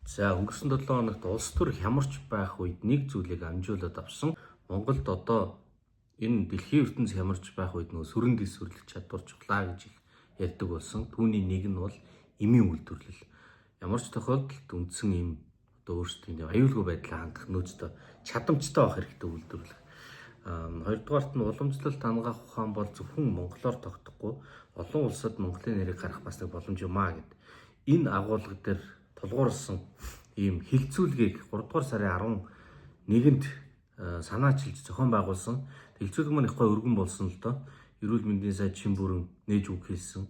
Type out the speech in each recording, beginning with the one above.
За өнгөрсөн 7 хоногт улс төр хямарч байх үед нэг зүйлийг амжуулаад авсан. Монголд одоо энэ дэлхийн ертөнц хямарч байх үед нөө сүрэн дэс сүрлэх чадвар чухлаа гэж ярьдаг болсон. Түүний нэг нь бол эмийн үйлдвэрлэл. Ямар ч тохиолдолд үндсэн эм одоо өөрсдийн аюулгүй байдлаа хангах нөөцтэй чадамжтай байх хэрэгтэй үйлдвэрлэх. Хоёрдугаарт нь уламжлалт хангах ухаан бол зөвхөн монголоор тогтохгүй олон улсад Монголын нэрийг гаргах бас нэг боломж юм аа гэд. Энэ агуулга дээр тулгуурласан ийм хилцүүлгийг 3 дугаар сарын 11-нд санаачилж зохион байгуулсан. Хилцүүлэг маань их гой өргөн болсон л доо. Эрүүл мэндийн сайд Шинбүрэн нээж үг хэлсэн.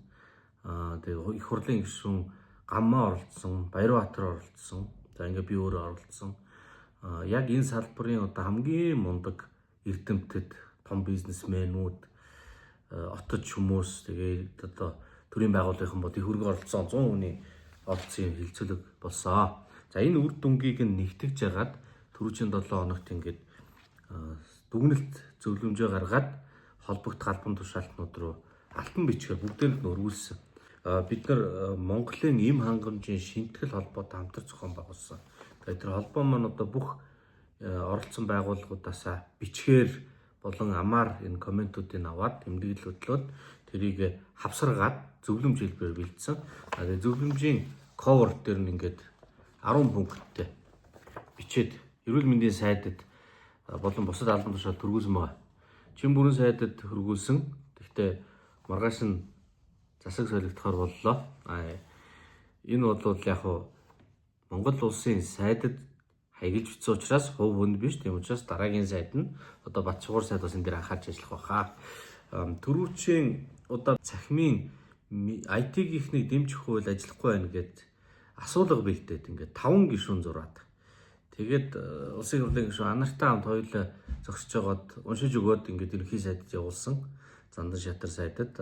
Тэгээ их хурлын гишүүн Гаммаа оролцсон, Баярбаатар оролцсон. За ингээ би өөрөө оролцсон. Яг энэ салбарын одоо хамгийн мундаг эрдэмтэд, том бизнесмэнүүд, отод хүмүүс тэгээд одоо төрийн байгууллагын бод их хөргө оролцсон 100 хүний оролцсон хилцүүлэг болсон. За энэ үр дүнгийг нэгтгэж ягаад түрүүчийн 7 хоногт ингээд дүгнэлт зөвлөмжөө гаргаад холбогдох албан тушаалтнууд руу алтан бичгээр бүгдээр нь өргүүлсэн. Бид нар Монголын эм хангамжийн шинтгэл холбоотой хамтар зохион байгуулсан. Тэгэхээр тэр холбоо маань одоо бүх оролцсон байгууллагуудаас бичгээр болон амаар энэ комментуудыг аваад тэмдэглэл хөтлөөд тэрийг хавсаргаад зөвлөмж хэлбэрээр бэлдсэн. Тэгээ зөвлөмжийн cover дээр нь ингээд 10 пункттэй бичээд эрүүл мэндийн сайдад болон бусад албан тушаалд хөргүүлсэн байна. Шинбүрэн сайдад хөргүүлсэн. Гэхдээ маргааш нь засаг солигдохоор боллоо. Энэ бол яг Монгол улсын сайдад хаягдж бичсэн учраас хувь хүнд биш. Тийм учраас дараагийн сайд нь одоо Батчуугар сайд бас энэ дээр анхаарч ажиллах байхаа. Түрүүчийн одоо цахимын IT-гийнхнийг дэмжих хууль ажиллахгүй байна гэд асуулга бэлдээд ингээд 5 гишүүн зураад. Тэгээд улсын хурлын гишүүн анартай хамт хоёулаа зогсож байгаад уншиж өгөөд ингээд ерөнхий сайдд явуулсан. Зандан шатар сайдад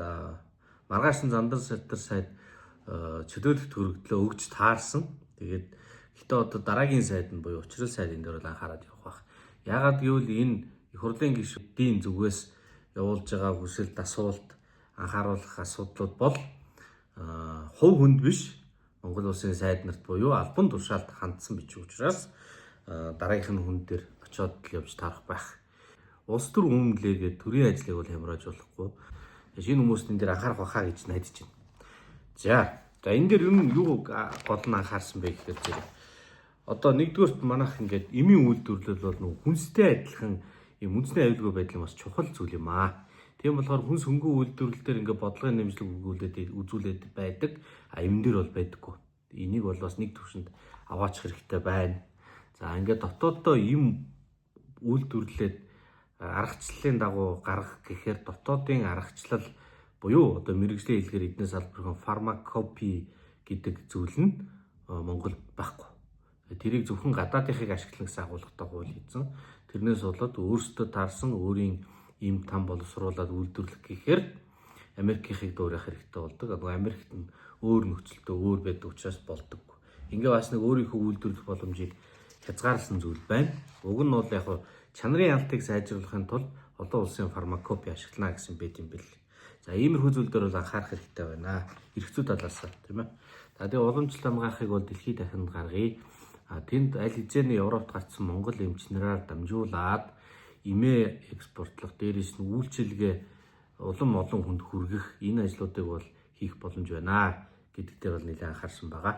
маргааш нь зандан шатар сайд чөлөөлөлт хөрөгдлөө өгч таарсан. Тэгээд гэтээ одоо дараагийн сайд нь буюу учрал сайд энэ дээр бол анхаарал явах байх. Яагаад гэвэл энэ их хурлын гишүүдийн зүгээс явуулж байгаа хүсэлт асуулт анхааруулах асуудлууд бол хувь хүнд биш Монгол улсын сайд нарт буюу албан тушаалд хандсан бичиг учраас дараагийнх нь хүн дээр очиод л явж таарах байх. Улс төр үнэмлээгээд төрийн ажлыг бол хямрааж болохгүй. Шинэ хүмүүст энэ дээр анхаарах байхаа гэж найдаж байна. За энэ дээр юу гол нь анхаарсан бэ гэхээр зэрэг одоо нэгдүгээрт манайх ингээд эмийн үйлдвэрлэл бол нэг хүнстэй адилхан юм үндэсний аюулгүй байдлын бас чухал зүйл юм аа. Тийм болохоор хүнс хөнгөн үйлдвэрлэл дээр ингээд бодлогын нэмжлэг үзүүлээд байдаг. Эмэн дээр бол байдаггүй. Энийг бол бас нэг төвшөнд аваачих хэрэгтэй байна. За ингээд дотооддоо эм үйлдвэрлэлээд аргачлалын дагуу гаргах гэхээр дотоодын аргачлал буюу одоо мэргэжлийн хэлгээр эднээс салбархан фармакопи гэдэг зүйл нь Монголд байхгүй. Тэрийг зөвхөн гадаадынхыг ашиглах гэсэн агуулгатай хууль хийсэн. Тэрнээс болоод өөрсдөө таарсан өөрийн эм там боловсруулаад үйлдвэрлэх гэхээр Америкийнхыг дуурайх хэрэгтэй болдог. Америкт нь өөр нөхцөлтөө өөр байдаг учраас болдог. Ингээ бас нэг өөрийнхөө үйлдвэрлэх боломжийг хязгаарласан зүйл байна. Уг нь бол яг чанарын алдыг сайжруулахын тулд олон улсын фармакопи ашиглана гэсэн байт юм бэл. За иймэрхүү зүйл дээр бол анхаарах хэрэгтэй байна. Эрхцүү талаас тийм ээ. Тэгээ уламжлалт хамгаахыг бол дэлхийд дахинд гаргая. Тэнд аль хэзээний Европт гарсан Монгол эмчнэрээр дамжуулаад эмээ экспортлох, дээрээс нь үйлчилгээ улам олон хүнд хүргэх энэ ажлуудыг бол хийх боломж байна гэдэг дээр бол нэлээд анхаарсан байгаа.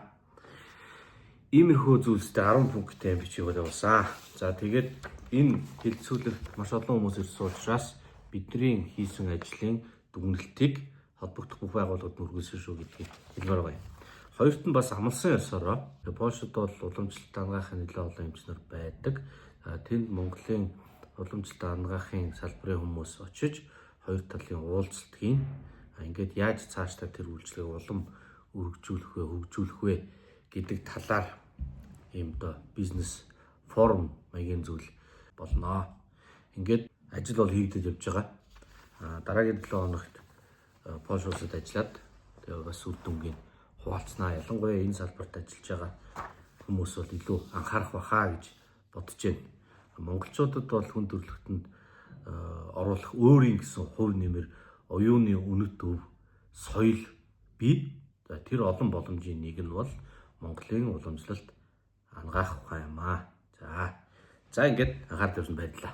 Иймэрхүү зүйлстэй 10 пункттэй бичиг явуулсан. За тэгээд энэ хэлцүүлэгт маш олон хүмүүс ирсэн учраас бидний хийсэн ажлын дүгнэлтийг холбогдох бүх байгууллагад хүргэсэн шүү гэдгийг хэлмээр байна. Хоёрт нь бас амлсан ёсороо Польшид бол уламжлалт хангахын нэлээд олон эмчнэр байдаг. Тэнд Монголын уламжлалт хангахын салбарын хүмүүс очиж хоёр талын уулзалтыг ингээд яаж цаашдаа тэр үйлчлэгийг улам өргөжүүлэх вэ, хөгжүүлэх вэ гэдэг талаар ийм доо бизнес форум маягийн зүйл болно. Ингээд ажил бол хийгдэж явж байгаа. Дараагийн 7 хоногт Польш улсад ажиллаад тэгээ бас үр дүнгийн хуваалцнаа. Ялангуяа энэ салбарт ажиллаж байгаа хүмүүс бол илүү анхаарах байхаа гэж бодож байна. Монголчуудад бол хүн төрөлхтөнд оруулах өөрийн гэсэн хувь нэмэр оюуны үнэт өв соёл бий. Тэр олон боломжийн нэг нь бол Монголын уламжлалт унгаах ухаан юм аа. За ингээд анхаарал тавьсан баярлалаа.